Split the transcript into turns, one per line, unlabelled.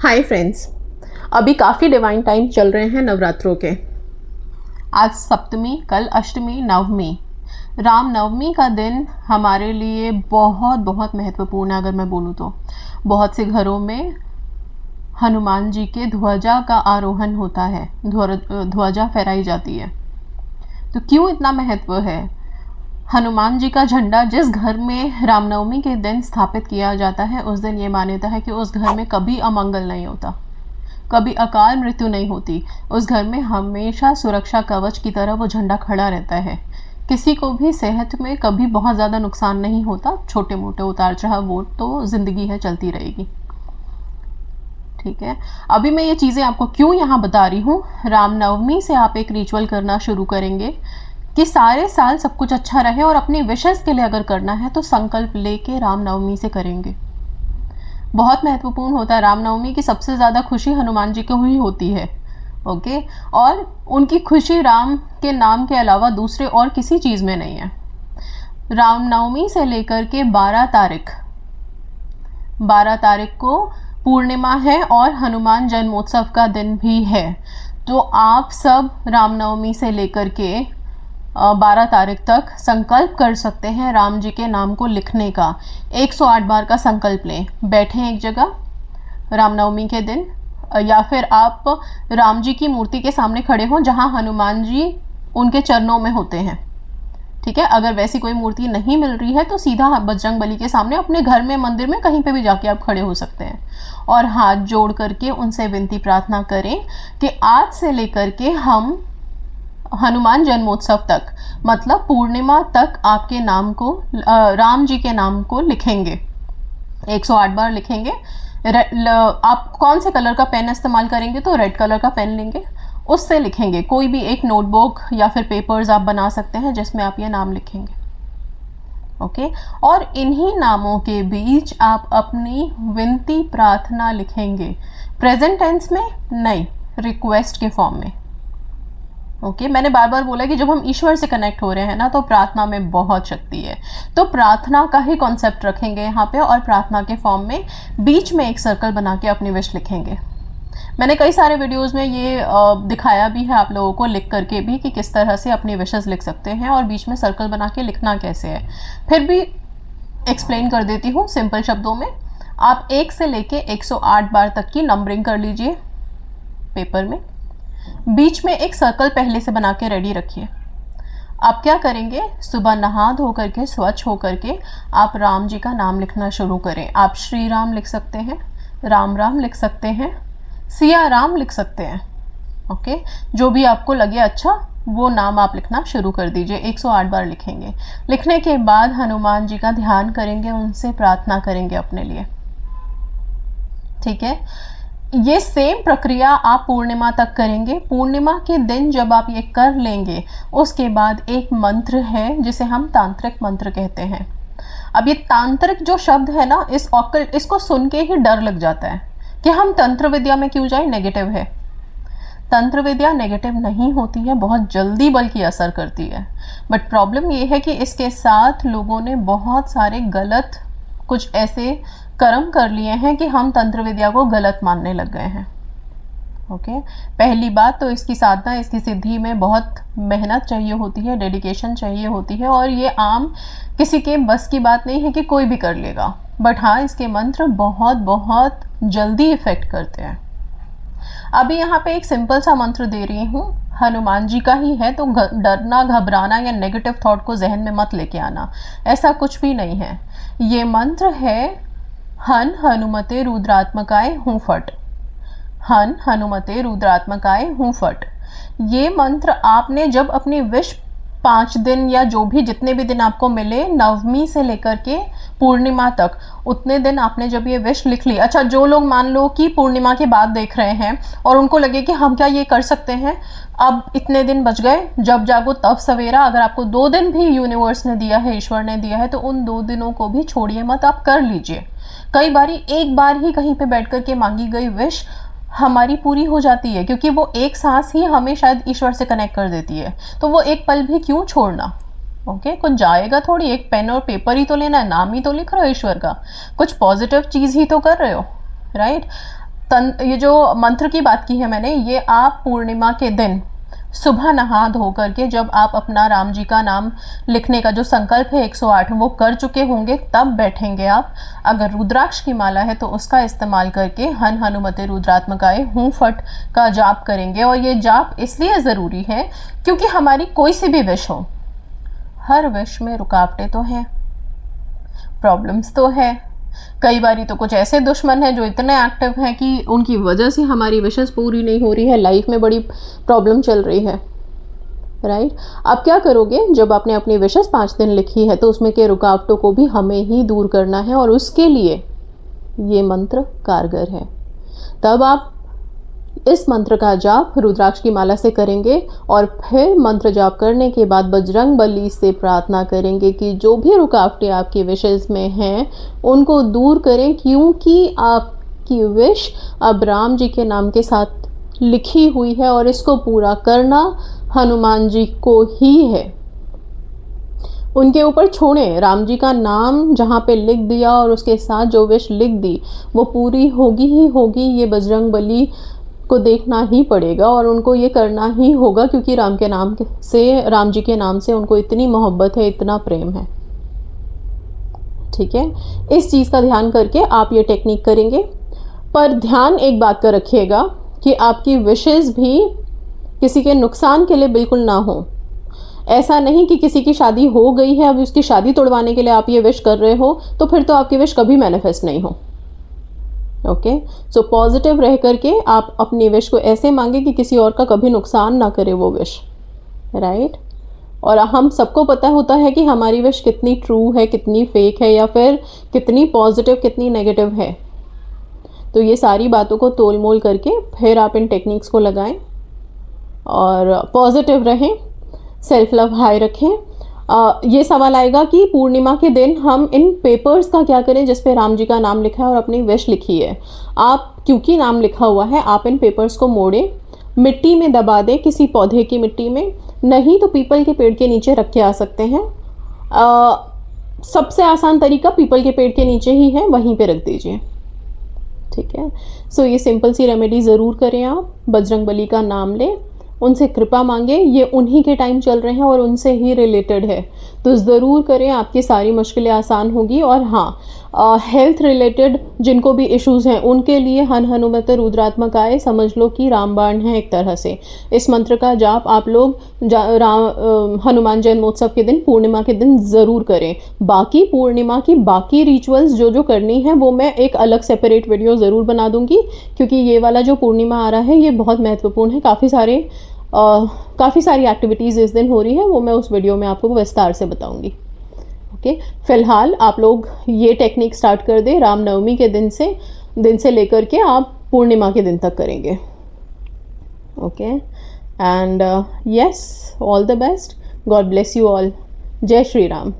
Hi friends, अभी काफ़ी divine time चल रहे हैं नवरात्रों के। आज सप्तमी, कल अष्टमी, नवमी। राम नवमी का दिन हमारे लिए बहुत बहुत महत्वपूर्ण है। अगर मैं बोलूँ तो बहुत से घरों में हनुमान जी के ध्वजा का आरोहण होता है, ध्वजा फहराई जाती है। तो क्यों इतना महत्व है? हनुमान जी का झंडा जिस घर में रामनवमी के दिन स्थापित किया जाता है, उस दिन ये मान्यता है कि उस घर में कभी अमंगल नहीं होता, कभी अकाल मृत्यु नहीं होती। उस घर में हमेशा सुरक्षा कवच की तरह वो झंडा खड़ा रहता है। किसी को भी सेहत में कभी बहुत ज़्यादा नुकसान नहीं होता। छोटे मोटे उतार चढ़ाव वो तो ज़िंदगी है, चलती रहेगी। ठीक है, अभी मैं ये चीज़ें आपको क्यों यहाँ बता रही हूँ। रामनवमी से आप एक रिचुअल करना शुरू करेंगे कि सारे साल सब कुछ अच्छा रहे, और अपनी विशेष के लिए अगर करना है तो संकल्प लेके रामनवमी से करेंगे। बहुत महत्वपूर्ण होता है। रामनवमी की सबसे ज़्यादा खुशी हनुमान जी को ही होती है। ओके, और उनकी खुशी राम के नाम के अलावा दूसरे और किसी चीज़ में नहीं है। रामनवमी से लेकर के 12 तारीख को पूर्णिमा है और हनुमान जन्मोत्सव का दिन भी है। तो आप सब रामनवमी से लेकर के 12 तारीख तक संकल्प कर सकते हैं राम जी के नाम को लिखने का। 108 बार का संकल्प लें। बैठें एक जगह रामनवमी के दिन, या फिर आप राम जी की मूर्ति के सामने खड़े हों जहां हनुमान जी उनके चरणों में होते हैं। ठीक है, अगर वैसी कोई मूर्ति नहीं मिल रही है तो सीधा बजरंग बली के सामने अपने घर में, मंदिर में, कहीं पे भी जाके आप खड़े हो सकते हैं और हाथ जोड़ करके उनसे विनती प्रार्थना करें कि आज से लेकर के हम हनुमान जन्मोत्सव तक, मतलब पूर्णिमा तक, आपके नाम को, राम जी के नाम को लिखेंगे। 108 बार लिखेंगे। आप कौन से कलर का पेन इस्तेमाल करेंगे तो रेड कलर का पेन लेंगे, उससे लिखेंगे। कोई भी एक नोटबुक या फिर पेपर्स आप बना सकते हैं जिसमें आप ये नाम लिखेंगे। ओके, और इन्हीं नामों के बीच आप अपनी विनती प्रार्थना लिखेंगे। प्रेजेंट टेंस में नहीं, रिक्वेस्ट के फॉर्म में। ओके, मैंने बार बार बोला कि जब हम ईश्वर से कनेक्ट हो रहे हैं ना, तो प्रार्थना में बहुत शक्ति है। तो प्रार्थना का ही कॉन्सेप्ट रखेंगे यहाँ पे, और प्रार्थना के फॉर्म में बीच में एक सर्कल बना के अपनी विश लिखेंगे। मैंने कई सारे वीडियोस में ये दिखाया भी है आप लोगों को, लिख करके भी, कि किस तरह से अपनी विशेस लिख सकते हैं और बीच में सर्कल बना के लिखना कैसे है। फिर भी एक्सप्लेन कर देती हूँ सिंपल शब्दों में। आप 1 से लेके 108 बार तक की नंबरिंग कर लीजिए पेपर में। बीच में एक सर्कल पहले से बना के रेडी रखिए। आप क्या करेंगे, सुबह नहा धो करके, स्वच्छ हो करके आप राम जी का नाम लिखना शुरू करें। आप श्री राम लिख सकते हैं, राम राम लिख सकते हैं, सिया राम लिख सकते हैं। ओके, जो भी आपको लगे अच्छा वो नाम आप लिखना शुरू कर दीजिए। 108 बार लिखेंगे। लिखने के बाद हनुमान जी का ध्यान करेंगे, उनसे प्रार्थना करेंगे अपने लिए। ठीक है, ये सेम प्रक्रिया आप पूर्णिमा तक करेंगे। पूर्णिमा के दिन जब आप ये कर लेंगे, उसके बाद एक मंत्र है जिसे हम तांत्रिक मंत्र कहते हैं। अब ये तांत्रिक जो शब्द है ना, इसको सुन के ही डर लग जाता है कि हम तंत्र विद्या में क्यों जाए, नेगेटिव है। तंत्र विद्या नेगेटिव नहीं होती है, बहुत जल्दी बल्कि असर करती है। बट प्रॉब्लम ये है कि इसके साथ लोगों ने बहुत सारे गलत कुछ ऐसे कर्म कर लिए हैं कि हम तंत्र विद्या को गलत मानने लग गए हैं। ओके, पहली बात तो इसकी साधना, इसकी सिद्धि में बहुत मेहनत चाहिए होती है, डेडिकेशन चाहिए होती है, और ये आम किसी के बस की बात नहीं है कि कोई भी कर लेगा। बट हाँ, इसके मंत्र बहुत बहुत जल्दी इफेक्ट करते हैं। अभी यहाँ पे एक सिंपल सा मंत्र दे रही हूँ, हनुमान जी का ही है, तो डरना, घबराना या नेगेटिव थॉट को जहन में मत लेके आना, ऐसा कुछ भी नहीं है। ये मंत्र है हन हनुमते रुद्रात्मकाय हूँ फट। हन हनुमते रुद्रात्मकाय हूँ फट। ये मंत्र आपने जब अपनी विश 5 दिन या जो भी, जितने भी दिन आपको मिले, नवमी से लेकर के पूर्णिमा तक, उतने दिन आपने जब ये विश लिख ली। अच्छा, जो लोग मान लो कि पूर्णिमा के बाद देख रहे हैं और उनको लगे कि हम क्या ये कर सकते हैं, अब इतने दिन बच गए, जब जागो तब सवेरा। अगर आपको 2 दिन भी यूनिवर्स ने दिया है, ईश्वर ने दिया है, तो उन 2 दिनों को भी छोड़िए मत, आप कर लीजिए। कई बारी एक बार ही कहीं पे बैठ कर के मांगी गई विश हमारी पूरी हो जाती है, क्योंकि वो एक सांस ही हमें शायद ईश्वर से कनेक्ट कर देती है। तो वो एक पल भी क्यों छोड़ना। ओके, कुछ जाएगा थोड़ी, एक पेन और पेपर ही तो लेना है, नाम ही तो लिख रहे हो ईश्वर का, कुछ पॉजिटिव चीज़ ही तो कर रहे हो, राइट। ये जो मंत्र की बात की है मैंने, ये आप पूर्णिमा के दिन सुबह नहा धो करके जब आप अपना राम जी का नाम लिखने का जो संकल्प है 108 वो कर चुके होंगे, तब बैठेंगे आप। अगर रुद्राक्ष की माला है तो उसका इस्तेमाल करके हन हनुमते रुद्रात्मकाय हूँ फट का जाप करेंगे। और ये जाप इसलिए ज़रूरी है क्योंकि हमारी कोई सी भी विश हो, हर विश में रुकावटें तो हैं, प्रॉब्लम्स तो है। कई बारी तो कुछ ऐसे दुश्मन हैं जो इतने एक्टिव हैं कि उनकी वजह से हमारी विशेस पूरी नहीं हो रही है, लाइफ में बड़ी प्रॉब्लम चल रही है, राइट। अब क्या करोगे, जब आपने अपनी विशेस 5 दिन लिखी है तो उसमें के रुकावटों को भी हमें ही दूर करना है और उसके लिए ये मंत्र कारगर है। तब आप इस मंत्र का जाप रुद्राक्ष की माला से करेंगे और फिर मंत्र जाप करने के बाद बजरंग बली से प्रार्थना करेंगे कि जो भी रुकावटें आपकी विशेस में हैं उनको दूर करें, क्योंकि आपकी विश अब राम जी के नाम के साथ लिखी हुई है और इसको पूरा करना हनुमान जी को ही है। उनके ऊपर छोड़ें, राम जी का नाम जहाँ पे लिख दिया और उसके साथ जो विश लिख दी वो पूरी होगी ही होगी। ये बजरंग बली को देखना ही पड़ेगा और उनको ये करना ही होगा, क्योंकि राम जी के नाम से उनको इतनी मोहब्बत है, इतना प्रेम है। ठीक है, इस चीज़ का ध्यान करके आप ये टेक्निक करेंगे। पर ध्यान एक बात का रखिएगा कि आपकी विशेस भी किसी के नुकसान के लिए बिल्कुल ना हो। ऐसा नहीं कि किसी की शादी हो गई है, अब उसकी शादी तोड़वाने के लिए आप ये विश कर रहे हो, तो फिर तो आपकी विश कभी मैनिफेस्ट नहीं हो। ओके, सो पॉजिटिव रह करके आप अपनी विश को ऐसे मांगे कि किसी और का कभी नुकसान ना करे वो विश, राइट। और हम सबको पता होता है कि हमारी विश कितनी ट्रू है, कितनी फेक है, या फिर कितनी पॉजिटिव कितनी नेगेटिव है। तो ये सारी बातों को तोल मोल करके फिर आप इन टेक्निक्स को लगाएं और पॉजिटिव रहें, सेल्फ लव हाई रखें। ये सवाल आएगा कि पूर्णिमा के दिन हम इन पेपर्स का क्या करें जिस पे राम जी का नाम लिखा है और अपनी विश लिखी है। आप, क्योंकि नाम लिखा हुआ है, आप इन पेपर्स को मोड़ें, मिट्टी में दबा दें, किसी पौधे की मिट्टी में, नहीं तो पीपल के पेड़ के नीचे रख के आ सकते हैं। सबसे आसान तरीका पीपल के पेड़ के नीचे ही है, वहीं पे रख दीजिए। ठीक है, सो ये सिंपल सी रेमेडी ज़रूर करें आप। बजरंग बली का नाम लें, उनसे कृपा मांगे, ये उन्हीं के टाइम चल रहे हैं और उनसे ही रिलेटेड है, तो ज़रूर करें, आपकी सारी मुश्किलें आसान होगी। और हाँ, हेल्थ रिलेटेड जिनको भी इश्यूज़ हैं उनके लिए हन हनुमत रुद्रात्मकाय समझ लो कि रामबाण है एक तरह से। इस मंत्र का जाप आप लोग हनुमान जन्मोत्सव के दिन, पूर्णिमा के दिन ज़रूर करें। बाकी पूर्णिमा की बाकी रिचुअल्स जो करनी है वो मैं एक अलग सेपरेट वीडियो ज़रूर बना दूंगी, क्योंकि ये वाला जो पूर्णिमा आ रहा है ये बहुत महत्वपूर्ण है। काफ़ी सारी एक्टिविटीज़ इस दिन हो रही है, वो मैं उस वीडियो में आपको विस्तार से बताऊंगी। ओके, फिलहाल आप लोग ये टेक्निक स्टार्ट कर दें, रामनवमी के दिन से लेकर के आप पूर्णिमा के दिन तक करेंगे। Okay, and yes, all the best, God bless you all. जय श्री राम।